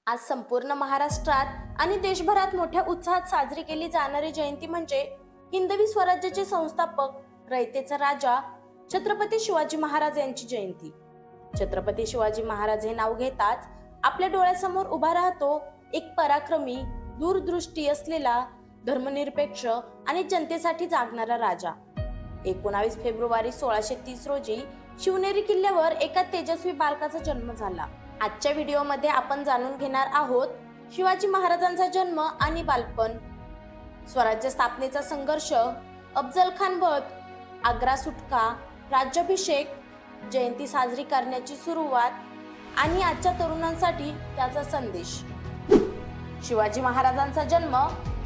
आज संपूर्ण महाराष्ट्रात आणि देशभरात मोठ्या उत्साहात साजरी केली जाणारी जयंती म्हणजे हिंदवी स्वराज्याचे संस्थापक, रयतेचा राजा छत्रपती शिवाजी महाराज यांची जयंती। छत्रपती शिवाजी महाराज हे नाव घेताच आपल्या डोळ्यासमोर उभा राहतो एक पराक्रमी, दूरदृष्टी असलेला, धर्मनिरपेक्ष आणि जनतेसाठी जागणारा राजा। 19 फेब्रुवारी 1630 रोजी शिवनेरी किल्ल्यावर एका तेजस्वी बालकाचा जन्म झाला। आजच्या व्हिडिओमध्ये आपण जाणून घेणार आहोत शिवाजी महाराजांचा जन्म आणि बालपण, स्वराज्य स्थापनेचा संघर्ष, अफजल खान वध, आग्रा सुटका, राज्याभिषेक, जयंती साजरी करण्याची सुरुवात आणि आजच्या तरुणांसाठी त्याचा संदेश। शिवाजी महाराजांचा जन्म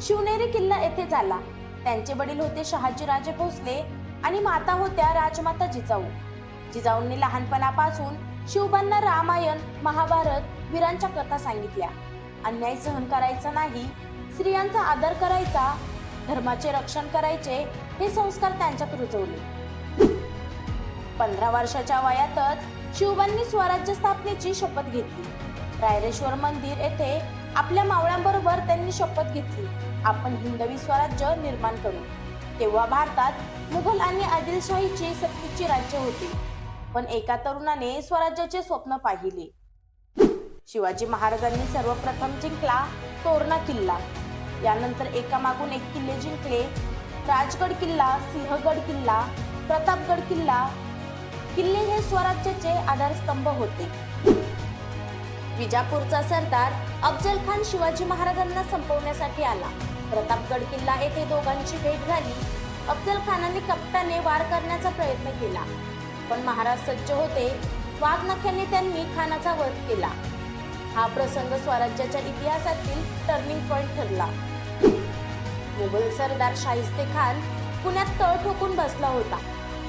शिवनेरी किल्ला येथे झाला। त्यांचे वडील होते शहाजी राजे भोसले आणि माता होत्या राजमाता जिजाऊ। जिजाऊंनी लहानपणापासून शिवबांना रामायण, महाभारत, वीरांच्या कथा सांगितल्या। अन्याय सहन करायचा नाही, स्त्रियांचा आदर करायचा, धर्माचे रक्षण करायचे हे संस्कार त्यांच्यात रुजवले। 15 वर्षाच्या वयातच शिवबांनी स्वराज्य स्थापनेची शपथ घेतली। रायरेश्वर मंदिर येथे आपल्या मावळ्यांबरोबर त्यांनी शपथ घेतली, आपण हिंदवी स्वराज्य निर्माण करू। तेव्हा भारतात मुघल आणि आदिलशाहीचे सत्तेचे राज्य होते, पण एका तरुणाने स्वराज्याचे स्वप्न पाहिले। शिवाजी महाराजांनी सर्वप्रथम जिंकला तोरणा किल्ला, यानंतर एकामागून एक किल्ले जिंकले। राजगड किल्ला, सिंहगड किल्ला, प्रतापगड किल्ला। किल्ले हे स्वराज्याचे आधारस्तंभ होते। विजापूरचा सरदार अफजल खान शिवाजी महाराजांना संपवण्यासाठी आला। प्रतापगड किल्ला येथे दोघांची भेट झाली। अफजल खानाने कपटाने वार करण्याचा प्रयत्न केला, पण महाराज सज्ज होते। वाघनख्याने त्यांनी खानाचा वध केला। हा प्रसंग स्वराज्याच्या इतिहासातील टर्निंग पॉइंट ठरला। मुघल सरदार शाहिस्ते खान पुण्यात तळ ठोकून बसला होता।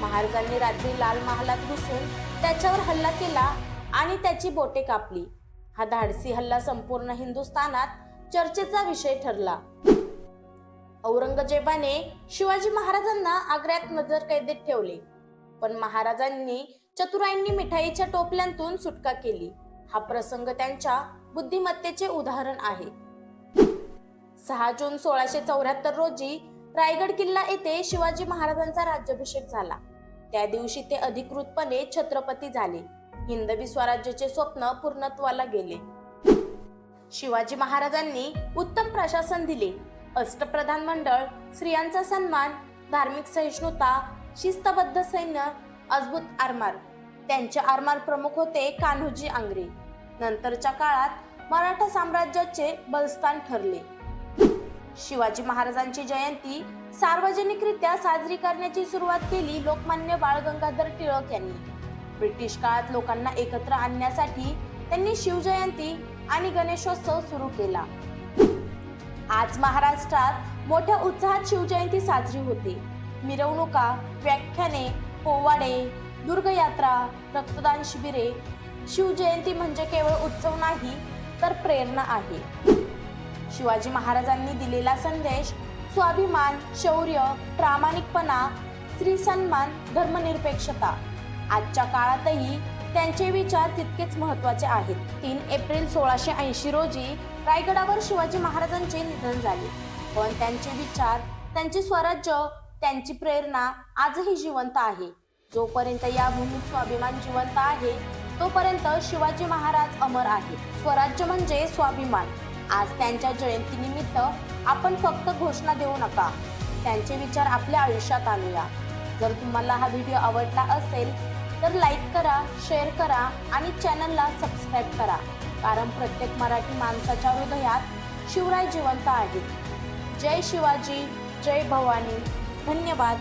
महाराजांनी रात्री लाल महालात घुसून त्याच्यावर हल्ला केला आणि त्याची बोटे कापली। हा धाडसी हल्ला संपूर्ण हिंदुस्थानात चर्चेचा विषय ठरला। औरंगजेबाने शिवाजी महाराजांना आग्र्यात नजरकैदेत ठेवले, पण महाराजांनी चतुराईंनी मिठाईच्या टोपल्यांतून सुटका केली। हा प्रसंग त्यांच्या बुद्धिमत्तेचे उदाहरण आहे। 6 जून 1674 रोजी रायगड किल्ला येथे शिवाजी महाराजांचा राज्याभिषेक झाला। त्या दिवशी ते अधिकृतपणे छत्रपती झाले। हिंदवी स्वराज्याचे स्वप्न पूर्णत्वाला गेले। शिवाजी महाराजांनी उत्तम प्रशासन दिले, अष्टप्रधान मंडळ, स्त्रियांचा सन्मान, धार्मिक सहिष्णुता, शिस्तबद्ध सैन्य, अद्भुत आरमार। त्यांचे आरमार प्रमुख होते कान्होजी आंग्रे। नंतरच्या काळात मराठा साम्राज्याचे बलस्थान ठरले। शिवाजी महाराजांची जयंती सार्वजनिकरित्या साजरी करण्याची सुरुवात केली लोकमान्य बाळ गंगाधर टिळक यांनी। ब्रिटिश काळात लोकांना एकत्र आणण्यासाठी त्यांनी शिवजयंती आणि गणेशोत्सव सुरू केला। आज महाराष्ट्रात मोठ्या उत्साहात शिवजयंती साजरी होते। मिरवणुका, व्याख्याने, पोवाडे, दुर्गयात्रा, रक्तदान शिबिरे। शिवजयंती म्हणजे केवळ उत्सव नाही, तर प्रेरणा आहे। शिवाजी महाराजांनी दिलेला संदेश स्वाभिमान, शौर्य, प्रामाणिकपणा, स्त्री सन्मान, धर्मनिरपेक्षता। आजच्या काळातही त्यांचे विचार तितकेच महत्त्वाचे आहेत। 3 एप्रिल 1680 रोजी रायगडावर शिवाजी महाराजांचे निधन झाले, पण त्यांचे विचार, त्यांचे स्वराज्य, त्यांची प्रेरणा आजही जिवंत आहे। जोपर्यंत या भूमीत स्वाभिमान जिवंत आहे, तोपर्यंत शिवाजी महाराज अमर आहेत। स्वराज्य म्हणजे स्वाभिमान। आज त्यांच्या जयंतीनिमित्त आपण फक्त घोषणा देऊ नका, त्यांचे विचार आपल्या आयुष्यात आणूया। जर तुम्हाला हा व्हिडिओ आवडला असेल तर लाईक करा, शेअर करा आणि चॅनलला सबस्क्राईब करा, कारण प्रत्येक मराठी माणसाच्या हृदयात शिवराय जिवंत आहेत। जय शिवाजी, जय भवानी। धन्यवाद।